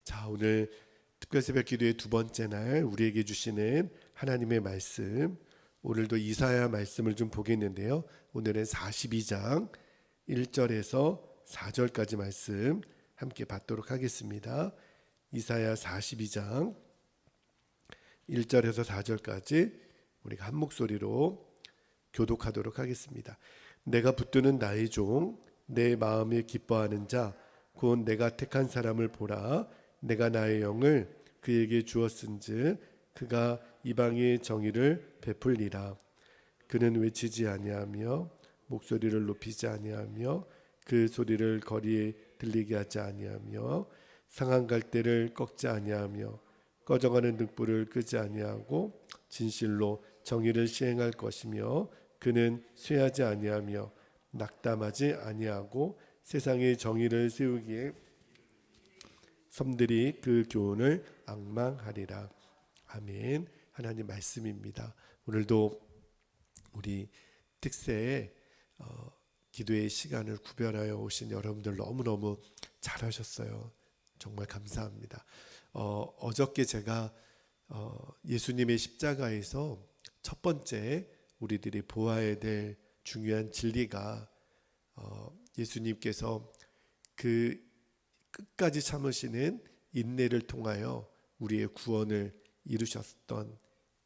자, 오늘 특별새벽 기도의 두 번째 날 우리에게 주시는 하나님의 말씀, 오늘도 이사야 말씀을 좀 보겠는데요. 오늘은 42장 1절에서 4절까지 말씀 함께 받도록 하겠습니다. 이사야 42장 1절에서 4절까지 우리가 한 목소리로 교독하도록 하겠습니다. 내가 붙드는 나의 종, 내 마음에 기뻐하는 자, 곧 내가 택한 사람을 보라. 내가 나의 영을 그에게 주었은즉 그가 이방의 정의를 베풀리라. 그는 외치지 아니하며 목소리를 높이지 아니하며 그 소리를 거리에 들리게 하지 아니하며 상한 갈대를 꺾지 아니하며 꺼져가는 등불을 끄지 아니하고 진실로 정의를 시행할 것이며 그는 쇠하지 아니하며 낙담하지 아니하고 세상의 정의를 세우기에 섬들이 그 교훈을 앙망하리라. 아멘. 하나님 말씀입니다. 오늘도 우리 특세에 기도의 시간을 구별하여 오신 여러분들 너무너무 잘하셨어요. 정말 감사합니다. 어저께 제가 예수님의 십자가에서 첫 번째 우리들이 보아야 될 중요한 진리가 예수님께서 그 끝까지 참으시는 인내를 통하여 우리의 구원을 이루셨던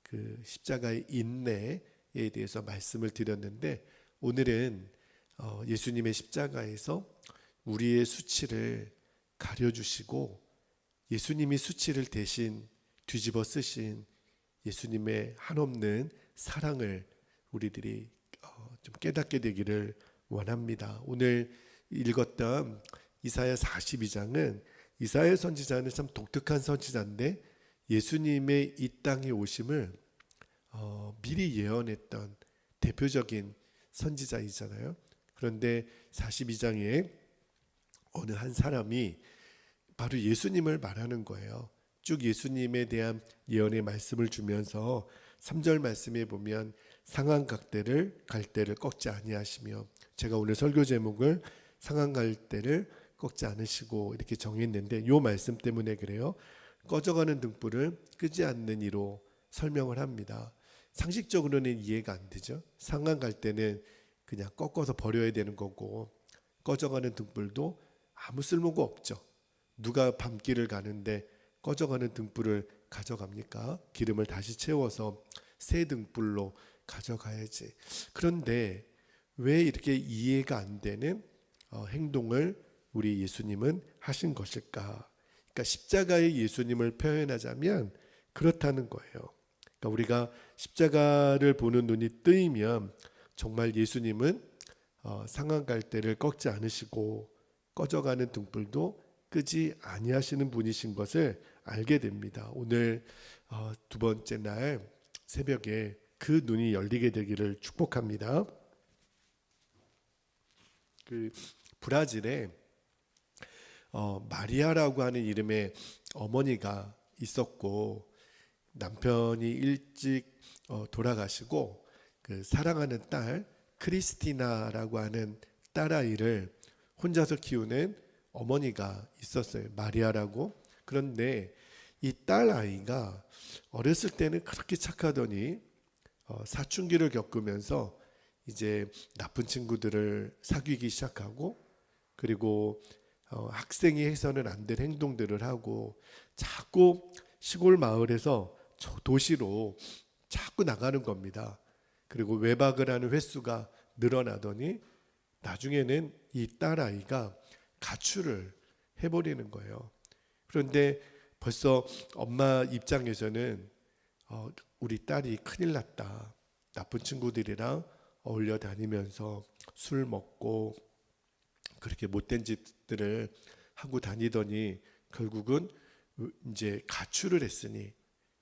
그 십자가의 인내에 대해서 말씀을 드렸는데, 오늘은 예수님의 십자가에서 우리의 수치를 가려주시고 예수님이 수치를 대신 뒤집어 쓰신 예수님의 한없는 사랑을 우리들이 좀 깨닫게 되기를 원합니다. 오늘 읽었던 이사야 42장은 이사야 선지자는 참 독특한 선지자인데 예수님의 이 땅에 오심을 미리 예언했던 대표적인 선지자이잖아요. 그런데 42장에 어느 한 사람이 바로 예수님을 말하는 거예요. 쭉 예수님에 대한 예언의 말씀을 주면서 3절 말씀에 보면 상한 갈대를 꺾지 아니하시며, 제가 오늘 설교 제목을 상한 갈대를 꺾지 않으시고 이렇게 정했는데, 이 말씀 때문에 그래요. 꺼져가는 등불을 끄지 않는 이로 설명을 합니다. 상식적으로는 이해가 안 되죠. 상한 갈대는 그냥 꺾어서 버려야 되는 거고, 꺼져가는 등불도 아무 쓸모가 없죠. 누가 밤길을 가는데 꺼져가는 등불을 가져갑니까? 기름을 다시 채워서 새 등불로 가져가야지. 그런데 왜 이렇게 이해가 안 되는 행동을 우리 예수님은 하신 것일까? 그러니까 십자가의 예수님을 표현하자면 그렇다는 거예요. 그러니까 우리가 십자가를 보는 눈이 뜨이면 정말 예수님은 상한 갈대를 꺾지 않으시고 꺼져가는 등불도 끄지 아니하시는 분이신 것을 알게 됩니다. 오늘 두 번째 날 새벽에 그 눈이 열리게 되기를 축복합니다. 그 브라질에 마리아라고 하는 이름의 어머니가 있었고, 남편이 일찍 돌아가시고 그 사랑하는 딸 크리스티나라고 하는 딸아이를 혼자서 키우는 어머니가 있었어요. 마리아라고. 그런데 이 딸아이가 어렸을 때는 그렇게 착하더니 사춘기를 겪으면서 이제 나쁜 친구들을 사귀기 시작하고, 그리고 학생이 해서는 안 될 행동들을 하고 자꾸 시골 마을에서 도시로 자꾸 나가는 겁니다. 그리고 외박을 하는 횟수가 늘어나더니 나중에는 이 딸아이가 가출을 해버리는 거예요. 그런데 벌써 엄마 입장에서는 우리 딸이 큰일 났다. 나쁜 친구들이랑 어울려 다니면서 술 먹고 그렇게 못된 짓들을 하고 다니더니 결국은 이제 가출을 했으니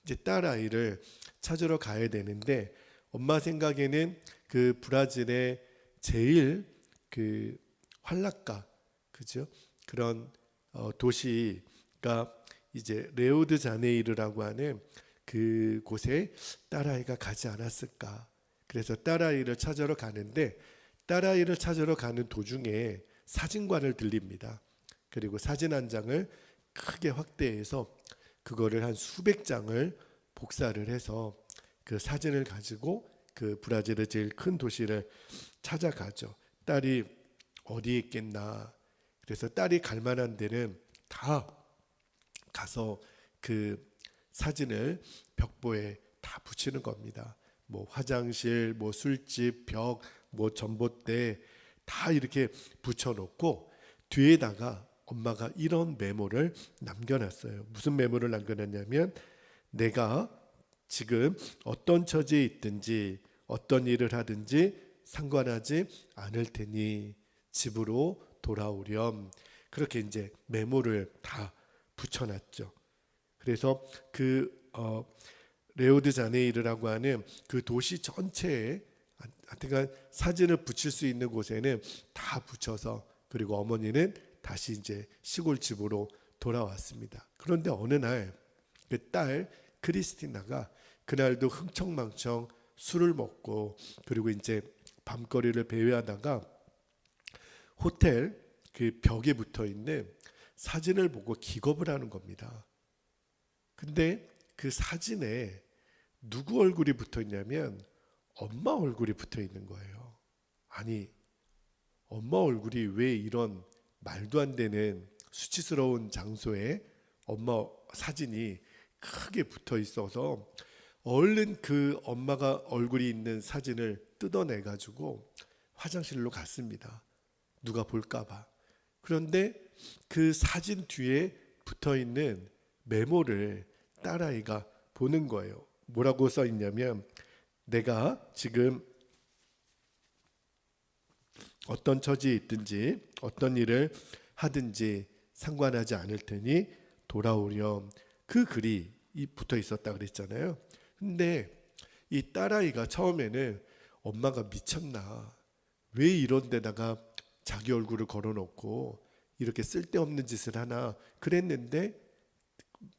이제 딸아이를 찾으러 가야 되는데, 엄마 생각에는 그 브라질의 제일 그 활락가, 그죠? 그런 도시가 이제 레오드자네이르라고 하는 그 곳에 딸아이가 가지 않았을까. 그래서 딸아이를 찾으러 가는데, 딸아이를 찾으러 가는 도중에 사진관을 들립니다. 그리고 사진 한 장을 크게 확대해서 그거를 한 수백 장을 복사를 해서 그 사진을 가지고 그 브라질의 제일 큰 도시를 찾아가죠. 딸이 어디에 있겠나. 그래서 딸이 갈 만한 데는 다 가서 그 사진을 벽보에 다 붙이는 겁니다. 뭐 화장실, 뭐 술집, 벽, 뭐 전봇대 다 이렇게 붙여놓고 뒤에다가 엄마가 이런 메모를 남겨놨어요. 무슨 메모를 남겨놨냐면 내가 지금 어떤 처지에 있든지 어떤 일을 하든지 상관하지 않을 테니 집으로 돌아오렴. 그렇게 이제 메모를 다 붙여놨죠. 그래서 그 레오드자네이르라고 하는 그 도시 전체에 하여튼 사진을 붙일 수 있는 곳에는 다 붙여서 그리고 어머니는 다시 이제 시골 집으로 돌아왔습니다. 그런데 어느 날 그 딸 크리스티나가 그날도 흥청망청 술을 먹고 그리고 이제 밤거리를 배회하다가 호텔 그 벽에 붙어 있는 사진을 보고 기겁을 하는 겁니다. 근데 그 사진에 누구 얼굴이 붙어 있냐면 엄마 얼굴이 붙어 있는 거예요. 아니, 엄마 얼굴이 왜 이런 말도 안 되는 수치스러운 장소에 엄마 사진이 크게 붙어 있어서 얼른 그 엄마가 얼굴이 있는 사진을 뜯어내 가지고 화장실로 갔습니다. 누가 볼까 봐. 그런데 그 사진 뒤에 붙어 있는 메모를 딸아이가 보는 거예요. 뭐라고 써 있냐면 내가 지금 어떤 처지에 있든지 어떤 일을 하든지 상관하지 않을 테니 돌아오렴. 그 글이 붙어 있었다 그랬잖아요. 근데 이 딸아이가 처음에는 엄마가 미쳤나, 왜 이런 데다가 자기 얼굴을 걸어놓고 이렇게 쓸데없는 짓을 하나 그랬는데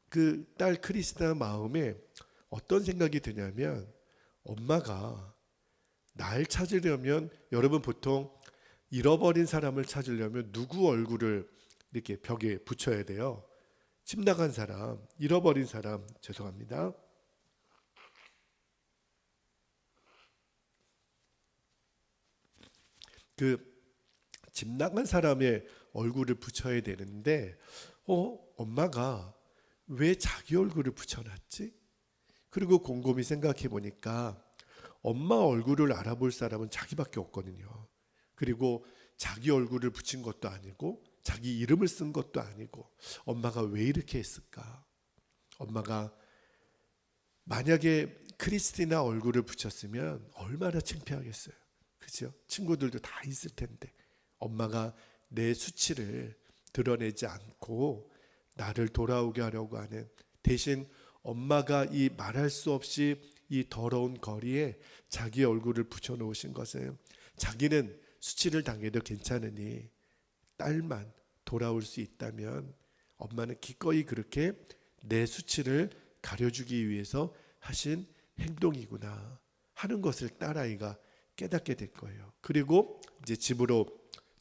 그 딸 크리스나 마음에 어떤 생각이 드냐면 엄마가 날 찾으려면 여러분 보통 잃어버린 사람을 찾으려면 누구 얼굴을 이렇게 벽에 붙여야 돼요? 집 나간 사람, 잃어버린 사람, 죄송합니다. 그 집 나간 사람의 얼굴을 붙여야 되는데 엄마가 왜 자기 얼굴을 붙여놨지? 그리고 곰곰이 생각해 보니까 엄마 얼굴을 알아볼 사람은 자기밖에 없거든요. 그리고 자기 얼굴을 붙인 것도 아니고 자기 이름을 쓴 것도 아니고 엄마가 왜 이렇게 했을까? 엄마가 만약에 크리스티나 얼굴을 붙였으면 얼마나 창피하겠어요. 그죠? 친구들도 다 있을 텐데 엄마가 내 수치를 드러내지 않고 나를 돌아오게 하려고 하는, 대신 엄마가 이 말할 수 없이 이 더러운 거리에 자기 얼굴을 붙여놓으신 것은 자기는 수치를 당해도 괜찮으니 딸만 돌아올 수 있다면 엄마는 기꺼이 그렇게 내 수치를 가려주기 위해서 하신 행동이구나 하는 것을 딸아이가 깨닫게 될 거예요. 그리고 이제 집으로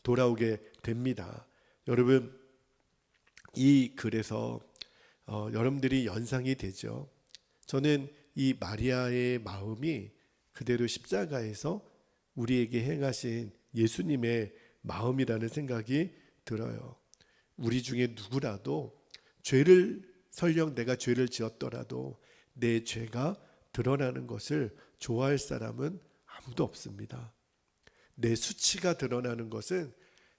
돌아오게 됩니다. 여러분, 이 글에서 여러분들이 연상이 되죠. 저는 이 마리아의 마음이 그대로 십자가에서 우리에게 행하신 예수님의 마음이라는 생각이 들어요. 우리 중에 누구라도 설령 내가 죄를 지었더라도 내 죄가 드러나는 것을 좋아할 사람은 아무도 없습니다. 내 수치가 드러나는 것은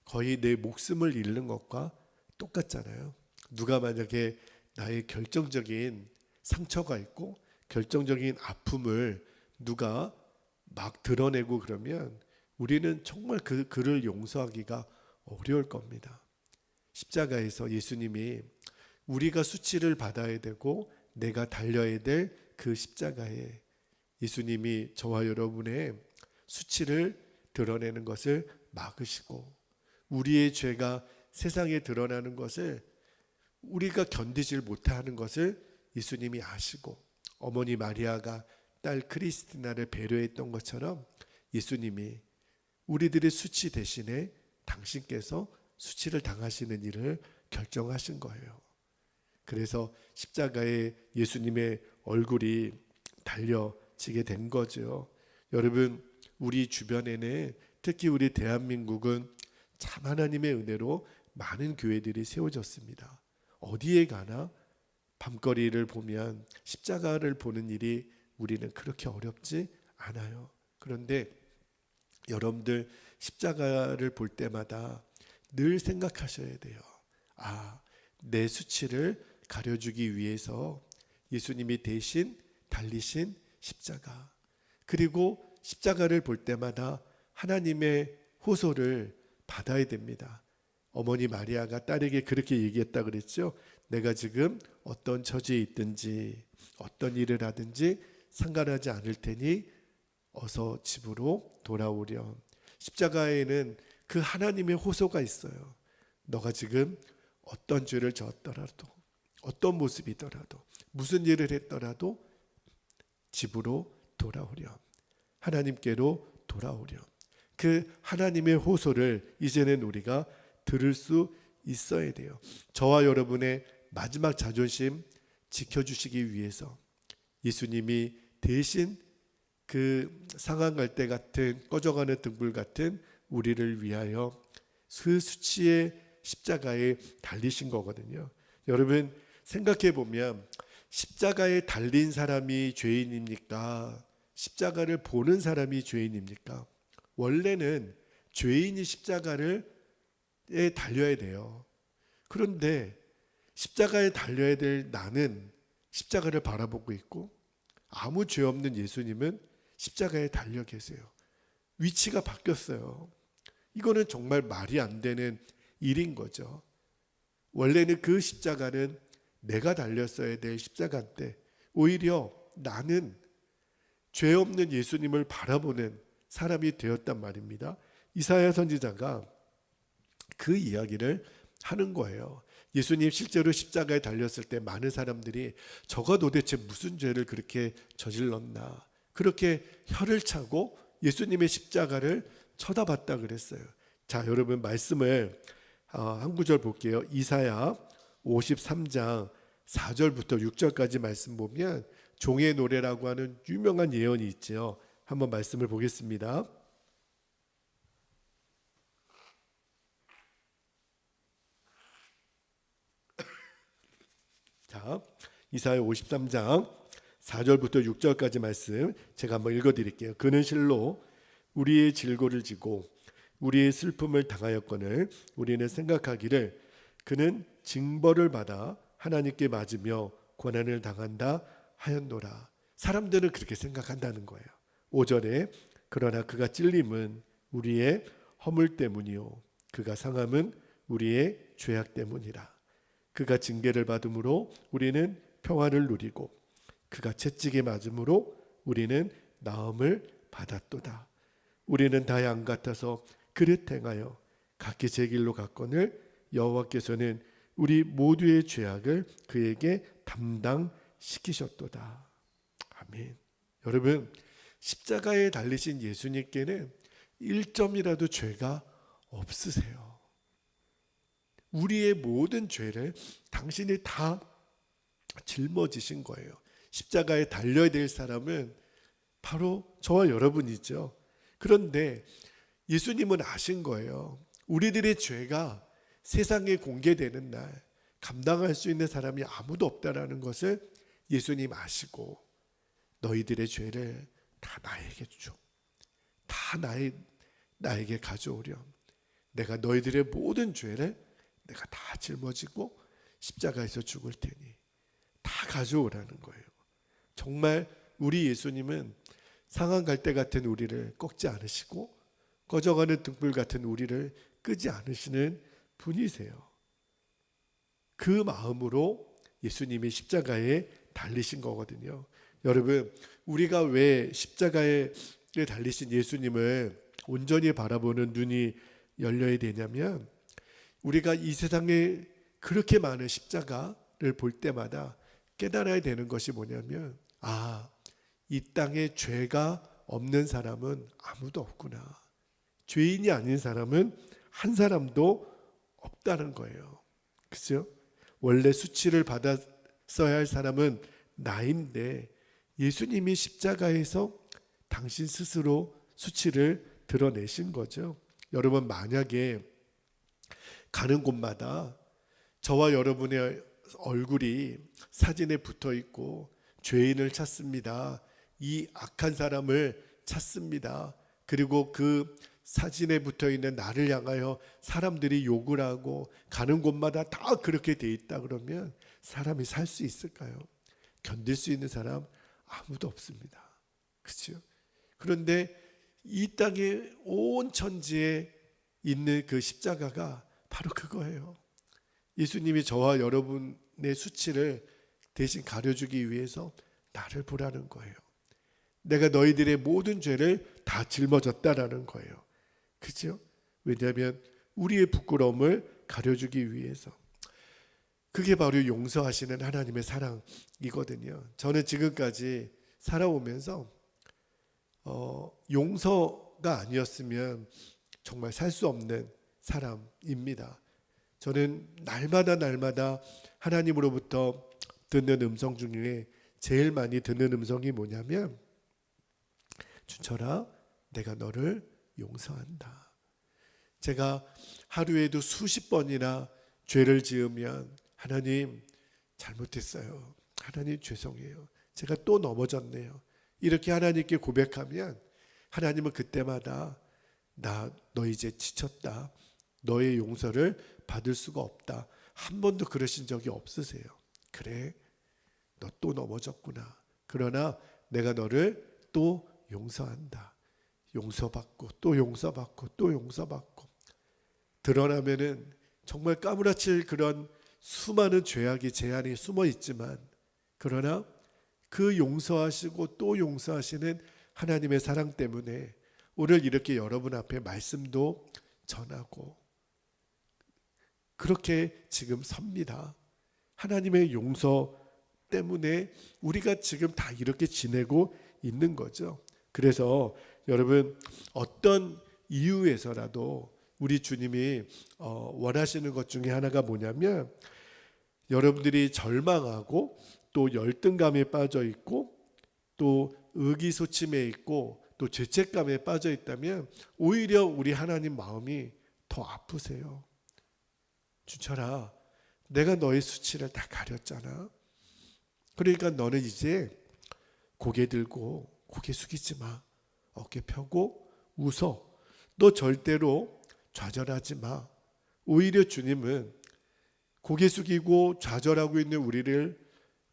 거의 내 목숨을 잃는 것과 똑같잖아요. 누가 만약에 나의 결정적인 상처가 있고 결정적인 아픔을 누가 막 드러내고 그러면 우리는 정말 그를 용서하기가 어려울 겁니다. 십자가에서 예수님이 우리가 수치를 받아야 되고 내가 달려야 될 그 십자가에 예수님이 저와 여러분의 수치를 드러내는 것을 막으시고 우리의 죄가 세상에 드러나는 것을 우리가 견디질 못하는 것을 예수님이 아시고 어머니 마리아가 딸 크리스티나를 배려했던 것처럼 예수님이 우리들의 수치 대신에 당신께서 수치를 당하시는 일을 결정하신 거예요. 그래서 십자가에 예수님의 얼굴이 달려지게 된 거죠. 여러분, 우리 주변에는, 특히 우리 대한민국은 참 하나님의 은혜로 많은 교회들이 세워졌습니다. 어디에 가나 밤거리를 보면 십자가를 보는 일이 우리는 그렇게 어렵지 않아요. 그런데 여러분들 십자가를 볼 때마다 늘 생각하셔야 돼요. 내 수치를 가려주기 위해서 예수님이 대신 달리신 십자가, 그리고 십자가를 볼 때마다 하나님의 호소를 받아야 됩니다. 어머니 마리아가 딸에게 그렇게 얘기했다 그랬죠. 내가 지금 어떤 처지에 있든지 어떤 일을 하든지 상관하지 않을 테니 어서 집으로 돌아오렴. 십자가에는 그 하나님의 호소가 있어요. 너가 지금 어떤 죄를 졌더라도, 어떤 모습이더라도, 무슨 일을 했더라도 집으로 돌아오렴. 하나님께로 돌아오렴. 그 하나님의 호소를 이제는 우리가 들을 수 있어야 돼요. 저와 여러분의 마지막 자존심 지켜주시기 위해서 예수님이 대신 그 상한 갈대 같은, 꺼져가는 등불 같은 우리를 위하여 그 수치의 십자가에 달리신 거거든요. 여러분, 생각해 보면 십자가에 달린 사람이 죄인입니까? 십자가를 보는 사람이 죄인입니까? 원래는 죄인이 십자가에 달려야 돼요. 그런데 십자가에 달려야 될 나는 십자가를 바라보고 있고, 아무 죄 없는 예수님은 십자가에 달려 계세요. 위치가 바뀌었어요. 이거는 정말 말이 안 되는 일인 거죠. 원래는 그 십자가는 내가 달렸어야 될 십자가인데 오히려 나는 죄 없는 예수님을 바라보는 사람이 되었단 말입니다. 이사야 선지자가 그 이야기를 하는 거예요. 예수님 실제로 십자가에 달렸을 때 많은 사람들이 저가 도대체 무슨 죄를 그렇게 저질렀나, 그렇게 혀를 차고 예수님의 십자가를 쳐다봤다 그랬어요. 자, 여러분 말씀을 한 구절 볼게요. 이사야 53장 4절부터 6절까지 말씀 보면 종의 노래라고 하는 유명한 예언이 있죠. 한번 말씀을 보겠습니다. 자, 이사야 53장 4절부터 6절까지 말씀 제가 한번 읽어드릴게요. 그는 실로 우리의 질고를 지고 우리의 슬픔을 당하였거늘 우리는 생각하기를 그는 징벌을 받아 하나님께 맞으며 고난을 당한다 하였노라. 사람들은 그렇게 생각한다는 거예요. 5절에 그러나 그가 찔림은 우리의 허물 때문이요 그가 상함은 우리의 죄악 때문이라. 그가 징계를 받음으로 우리는 평안을 누리고 그가 채찍에 맞음으로 우리는 나음을 받았도다. 우리는 다 양 같아서 그릇 행하여 각기 제 길로 갔거늘 여호와께서는 우리 모두의 죄악을 그에게 담당시키셨도다. 아멘. 여러분, 십자가에 달리신 예수님께는 1점이라도 죄가 없으세요. 우리의 모든 죄를 당신이 다 짊어지신 거예요. 십자가에 달려야 될 사람은 바로 저와 여러분이죠. 그런데 예수님은 아신 거예요. 우리들의 죄가 세상에 공개되는 날 감당할 수 있는 사람이 아무도 없다라는 것을 예수님 아시고 너희들의 죄를 다 나에게 줘. 다 나에게 가져오렴. 내가 너희들의 모든 죄를 내가 다 짊어지고 십자가에서 죽을 테니 다 가져오라는 거예요. 정말 우리 예수님은 상한 갈대 같은 우리를 꺾지 않으시고 꺼져가는 등불 같은 우리를 끄지 않으시는 분이세요. 그 마음으로 예수님이 십자가에 달리신 거거든요. 여러분, 우리가 왜 십자가에 달리신 예수님을 온전히 바라보는 눈이 열려야 되냐면, 우리가 이 세상에 그렇게 많은 십자가를 볼 때마다 깨달아야 되는 것이 뭐냐면, 이 땅에 죄가 없는 사람은 아무도 없구나. 죄인이 아닌 사람은 한 사람도 없다는 거예요. 그죠? 원래 수치를 받았어야 할 사람은 나인데 예수님이 십자가에서 당신 스스로 수치를 드러내신 거죠. 여러분, 만약에 가는 곳마다 저와 여러분의 얼굴이 사진에 붙어 있고 죄인을 찾습니다. 이 악한 사람을 찾습니다. 그리고 그 사진에 붙어 있는 나를 향하여 사람들이 욕을 하고 가는 곳마다 다 그렇게 돼 있다 그러면 사람이 살 수 있을까요? 견딜 수 있는 사람 아무도 없습니다. 그렇죠? 그런데 이 땅의 온 천지에 있는 그 십자가가 바로 그거예요. 예수님이 저와 여러분의 수치를 대신 가려주기 위해서 나를 보라는 거예요. 내가 너희들의 모든 죄를 다 짊어졌다라는 거예요. 그렇죠? 왜냐하면 우리의 부끄러움을 가려주기 위해서. 그게 바로 용서하시는 하나님의 사랑이거든요. 저는 지금까지 살아오면서 용서가 아니었으면 정말 살 수 없는 사람입니다. 저는 날마다 하나님으로부터 듣는 음성 중에 제일 많이 듣는 음성이 뭐냐면, 준철아, 내가 너를 용서한다. 제가 하루에도 수십 번이나 죄를 지으면 하나님 잘못했어요. 하나님 죄송해요. 제가 또 넘어졌네요. 이렇게 하나님께 고백하면 하나님은 그때마다 너 이제 지쳤다. 너의 용서를 받을 수가 없다. 한 번도 그러신 적이 없으세요. 그래, 너 또 넘어졌구나. 그러나 내가 너를 또 용서한다. 용서받고 또 용서받고 또 용서받고 드러나면은 정말 까무라칠 그런 수많은 죄악이 제 안에 숨어 있지만, 그러나 그 용서하시고 또 용서하시는 하나님의 사랑 때문에 오늘 이렇게 여러분 앞에 말씀도 전하고 그렇게 지금 섭니다. 하나님의 용서 때문에 우리가 지금 다 이렇게 지내고 있는 거죠. 그래서 여러분, 어떤 이유에서라도 우리 주님이 원하시는 것 중에 하나가 뭐냐면, 여러분들이 절망하고 또 열등감에 빠져 있고 또 의기소침해 있고 또 죄책감에 빠져 있다면 오히려 우리 하나님 마음이 더 아프세요. 준철아, 내가 너의 수치를 다 가렸잖아. 그러니까 너는 이제 고개 들고 고개 숙이지 마. 어깨 펴고 웃어. 너 절대로 좌절하지 마. 오히려 주님은 고개 숙이고 좌절하고 있는 우리를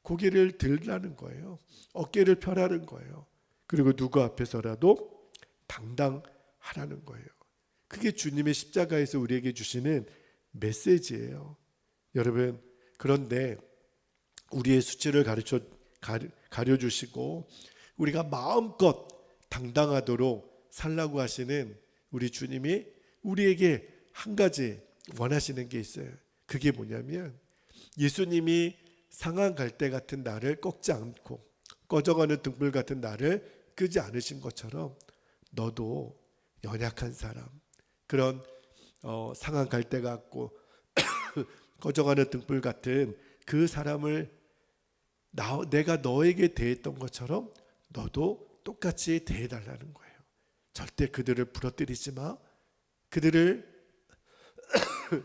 고개를 들라는 거예요. 어깨를 펴라는 거예요. 그리고 누구 앞에서라도 당당하라는 거예요. 그게 주님의 십자가에서 우리에게 주시는 메시지예요. 여러분, 그런데 우리의 수치를 가려주시고 우리가 마음껏 당당하도록 살라고 하시는 우리 주님이 우리에게 한 가지 원하시는 게 있어요. 그게 뭐냐면, 예수님이 상한 갈대 같은 나를 꺾지 않고 꺼져가는 등불 같은 나를 끄지 않으신 것처럼 너도 연약한 사람, 그런 상한 갈대 같고 꺼져가는 등불 같은 그 사람을 내가 너에게 대했던 것처럼 너도 똑같이 대해달라는 거예요. 절대 그들을 부러뜨리지 마. 그들을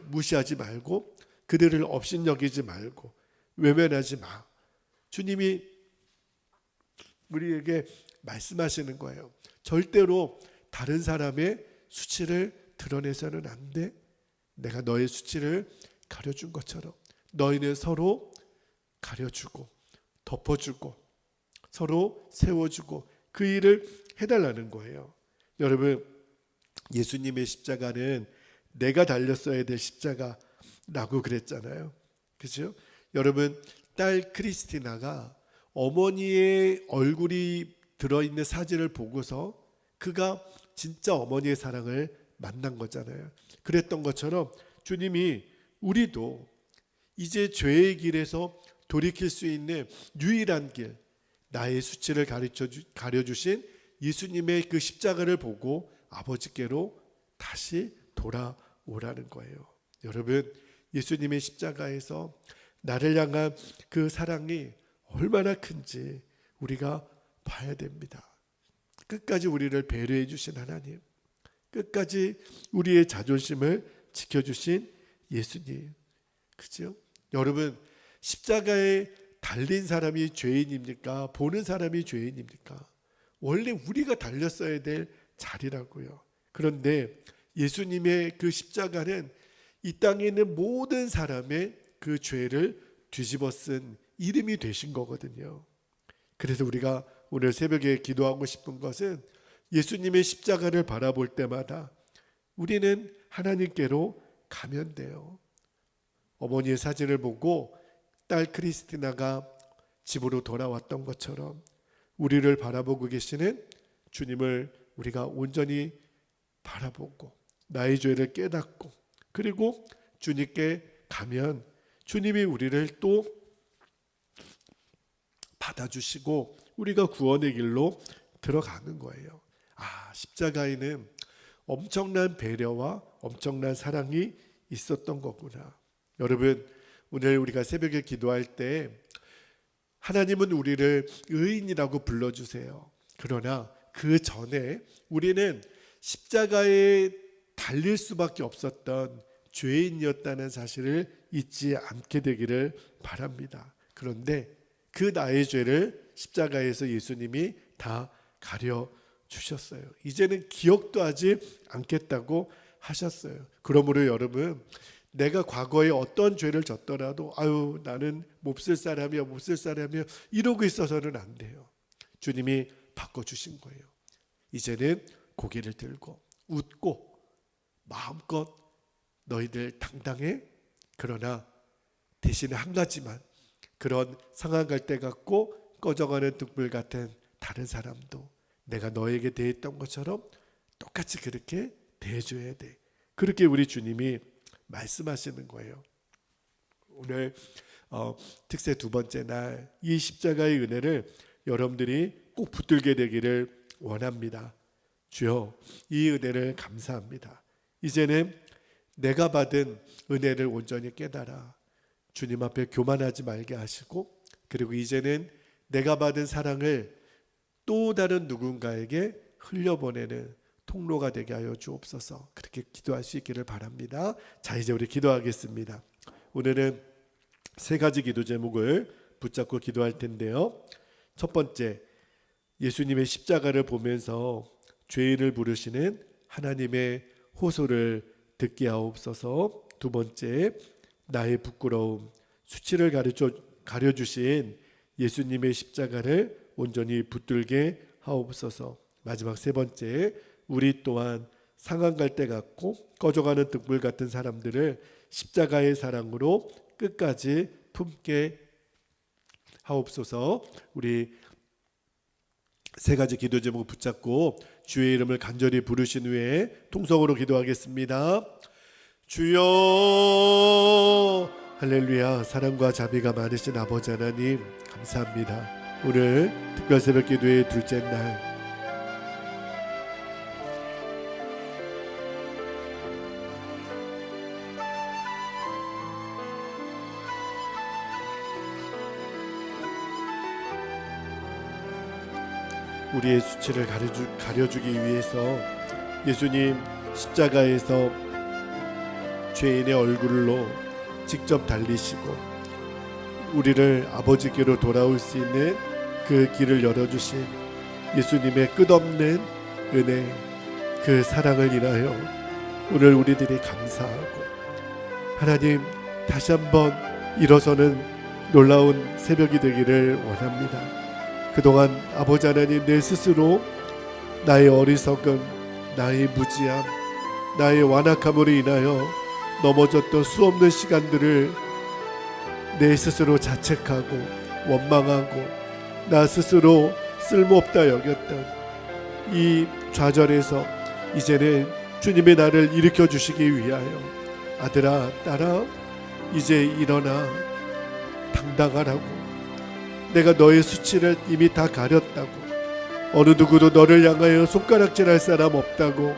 무시하지 말고 그들을 업신여기지 말고 외면하지 마. 주님이 우리에게 말씀하시는 거예요. 절대로 다른 사람의 수치를 드러내서는 안 돼. 내가 너의 수치를 가려준 것처럼 너희는 서로 가려주고 덮어주고 서로 세워주고 그 일을 해달라는 거예요. 여러분, 예수님의 십자가는 내가 달렸어야 될 십자가라고 그랬잖아요. 그렇죠? 여러분, 딸 크리스티나가 어머니의 얼굴이 들어있는 사진을 보고서 그가 진짜 어머니의 사랑을 만난 거잖아요. 그랬던 것처럼 주님이 우리도 이제 죄의 길에서 돌이킬 수 있는 유일한 길, 나의 수치를 가려주신 예수님의 그 십자가를 보고 아버지께로 다시 돌아오라는 거예요. 여러분, 예수님의 십자가에서 나를 향한 그 사랑이 얼마나 큰지 우리가 봐야 됩니다. 끝까지 우리를 배려해 주신 하나님, 끝까지 우리의 자존심을 지켜주신 예수님, 그죠? 여러분, 십자가에 달린 사람이 죄인입니까? 보는 사람이 죄인입니까? 원래 우리가 달렸어야 될 자리라고요. 그런데 예수님의 그 십자가는 이 땅에 있는 모든 사람의 그 죄를 뒤집어 쓴 이름이 되신 거거든요. 그래서 우리가 오늘 새벽에 기도하고 싶은 것은 예수님의 십자가를 바라볼 때마다 우리는 하나님께로 가면 돼요. 어머니의 사진을 보고 딸 크리스티나가 집으로 돌아왔던 것처럼 우리를 바라보고 계시는 주님을 우리가 온전히 바라보고 나의 죄를 깨닫고 그리고 주님께 가면 주님이 우리를 또 받아주시고 우리가 구원의 길로 들어가는 거예요. 십자가에는 엄청난 배려와 엄청난 사랑이 있었던 거구나. 여러분, 오늘 우리가 새벽에 기도할 때 하나님은 우리를 의인이라고 불러주세요. 그러나 그 전에 우리는 십자가에 달릴 수밖에 없었던 죄인이었다는 사실을 잊지 않게 되기를 바랍니다. 그런데 그 나의 죄를 십자가에서 예수님이 다 가려 주셨어요. 이제는 기억도 하지 않겠다고 하셨어요. 그러므로 여러분, 내가 과거에 어떤 죄를 졌더라도 나는 몹쓸 사람이야 이러고 있어서는 안 돼요. 주님이 바꿔주신 거예요. 이제는 고개를 들고 웃고 마음껏 너희들 당당해. 그러나 대신에 한 가지만, 그런 상한 갈대 같고 꺼져가는 등불 같은 다른 사람도 내가 너에게 대했던 것처럼 똑같이 그렇게 대해줘야 돼. 그렇게 우리 주님이 말씀하시는 거예요. 오늘 특세 두 번째 날 이 십자가의 은혜를 여러분들이 꼭 붙들게 되기를 원합니다. 주여, 이 은혜를 감사합니다. 이제는 내가 받은 은혜를 온전히 깨달아 주님 앞에 교만하지 말게 하시고, 그리고 이제는 내가 받은 사랑을 또 다른 누군가에게 흘려보내는 통로가 되게 하여 주옵소서. 그렇게 기도할 수 있기를 바랍니다. 자, 이제 우리 기도하겠습니다. 오늘은 세 가지 기도 제목을 붙잡고 기도할 텐데요. 첫 번째, 예수님의 십자가를 보면서 죄인을 부르시는 하나님의 호소를 듣게 하옵소서. 두 번째, 나의 부끄러움, 수치를 가려주신 예수님의 십자가를 온전히 붙들게 하옵소서. 마지막 세 번째, 우리 또한 상한 갈대 같고 꺼져가는 등불 같은 사람들을 십자가의 사랑으로 끝까지 품게 하옵소서. 우리 세 가지 기도 제목 붙잡고 주의 이름을 간절히 부르신 후에 통성으로 기도하겠습니다. 주여, 할렐루야. 사랑과 자비가 많으신 아버지 하나님, 감사합니다. 오늘 특별 새벽 기도의 둘째 날, 우리의 수치를 가려주기 위해서 예수님 십자가에서 죄인의 얼굴로 직접 달리시고 우리를 아버지께로 돌아올 수 있는 그 길을 열어주신 예수님의 끝없는 은혜, 그 사랑을 인하여 오늘 우리들이 감사하고, 하나님 다시 한번 일어서는 놀라운 새벽이 되기를 원합니다. 그동안 아버지 하나님, 내 스스로 나의 어리석음, 나의 무지함, 나의 완악함으로 인하여 넘어졌던 수없는 시간들을 내 스스로 자책하고 원망하고 나 스스로 쓸모없다 여겼던 이 좌절에서 이제는 주님의 나를 일으켜 주시기 위하여, 아들아 딸아 이제 일어나 당당하라고, 내가 너의 수치를 이미 다 가렸다고, 어느 누구도 너를 향하여 손가락질할 사람 없다고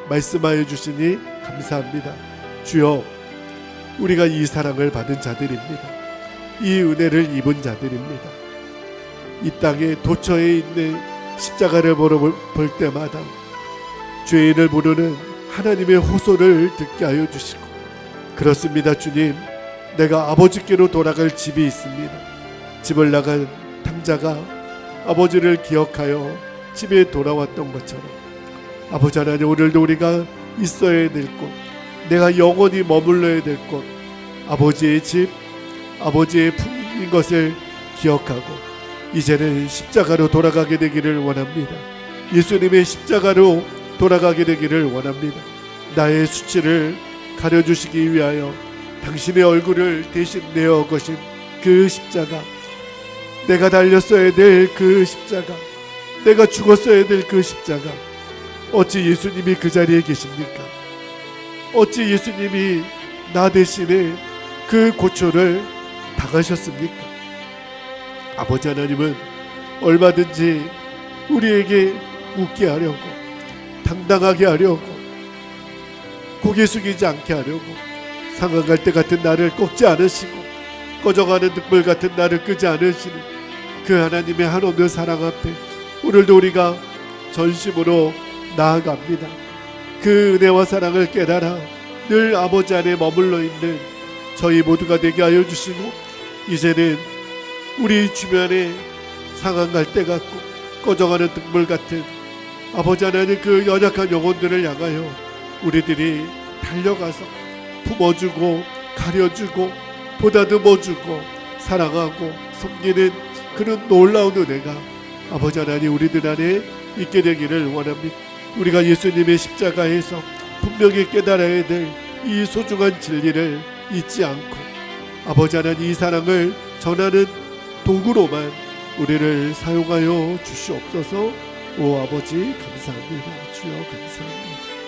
말씀하여 주시니 감사합니다. 주여, 우리가 이 사랑을 받은 자들입니다. 이 은혜를 입은 자들입니다. 이 땅에 도처에 있는 십자가를 볼 때마다 죄인을 부르는 하나님의 호소를 듣게 하여 주시고, 그렇습니다. 주님, 내가 아버지께로 돌아갈 집이 있습니다. 집을 나간 탕자가 아버지를 기억하여 집에 돌아왔던 것처럼, 아버지 하나님, 오늘도 우리가 있어야 될 곳, 내가 영원히 머물러야 될 곳, 아버지의 집, 아버지의 품인 것을 기억하고 이제는 십자가로 돌아가게 되기를 원합니다. 예수님의 십자가로 돌아가게 되기를 원합니다. 나의 수치를 가려주시기 위하여 당신의 얼굴을 대신 내어 거신 그 십자가, 내가 달렸어야 될 그 십자가, 내가 죽었어야 될 그 십자가, 어찌 예수님이 그 자리에 계십니까? 어찌 예수님이 나 대신에 그 고초를 당하셨습니까? 아버지 하나님은 얼마든지 우리에게 웃게 하려고, 당당하게 하려고, 고개 숙이지 않게 하려고, 상한갈 때 같은 나를 꺾지 않으시고 꺼져가는 등불 같은 나를 끄지 않으시는 그 하나님의 한없는 사랑 앞에 오늘도 우리가 전심으로 나아갑니다. 그 은혜와 사랑을 깨달아 늘 아버지 안에 머물러 있는 저희 모두가 되게 하여 주시고, 이제는 우리 주변에 상한 갈대 같고 꺼져가는 등불 같은 아버지 하나님 그 연약한 영혼들을 향하여 우리들이 달려가서 품어주고 가려주고 보다듬어주고 사랑하고 섬기는 그런 놀라운 은혜가 아버지 하나님 우리들 안에 있게 되기를 원합니다. 우리가 예수님의 십자가에서 분명히 깨달아야 될 이 소중한 진리를 잊지 않고 아버지 하나님 이 사랑을 전하는 도구로만 우리를 사용하여 주시옵소서. 오 아버지 감사합니다. 주여 감사합니다.